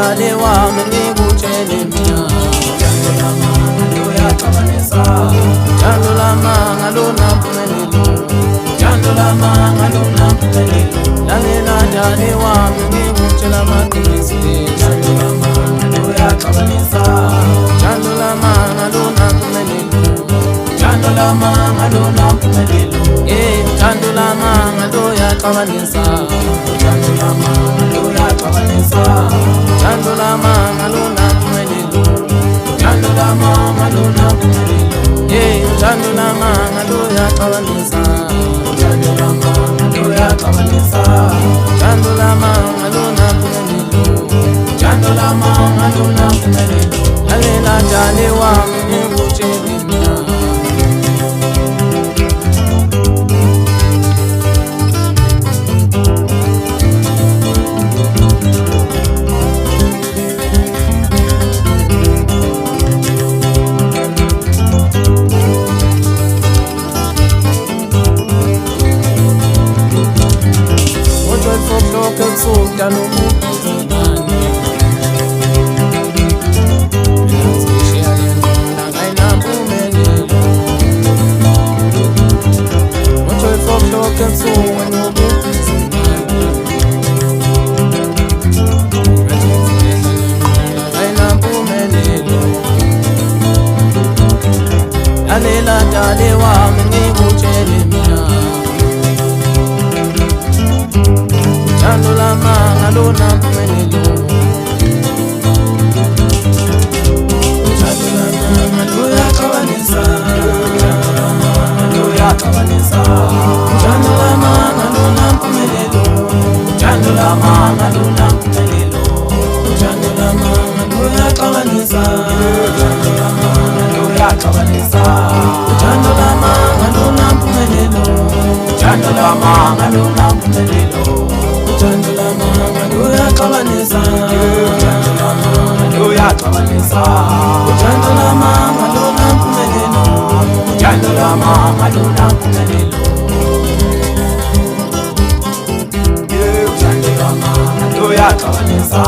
dale wami ngikutshele mina, uthando lamanga lunampumelelo, uthando lamanga lunampumelelo. Lalela dale wami ngikutshela amaqiniso, uthando lamanga luyaxabanisa, uthando lamanga lunampumelelo, uthando lamanga lunampumelelo. Uthando lamanga luyaxabanisa, uthando lamanga luyaxabanisa, uthando lamanga lunampumelelo, uthando lamanga lunampumelelo. Uthando lamanga luyaxabanisa, uthando lamanga luyaxabanisa, uthando lamanga lunampumelelo, uthando lamanga lunampumelelo. Lalela dale wami ngikutshele mina, sokuda nokubizimani mina ngishiya lengqondo ngayinampumelelo, ngo-12 o'clock ebusuku nokubizimani ngayinampumelelo. Lalela dale wami ngikutshele mina, uthando lamanga lunampumelelo, uthando lamanga luyaxabanisa, luyaxabanisa, uthando lamanga lunampumelelo, uthando lamanga lunampumelelo, uthando lamanga luyaxabanisa, uthando lamanga luyaxabanisa, uthando lamanga lunampumelelo, uthando lamanga lunampumelelo. Uthando lamanga luyaxabanisa, uthando lamanga luyaxabanisa, uthando lamanga lunampumelelo, uthando lamanga lunampumelelo. Uthando lamanga luyaxabanisa.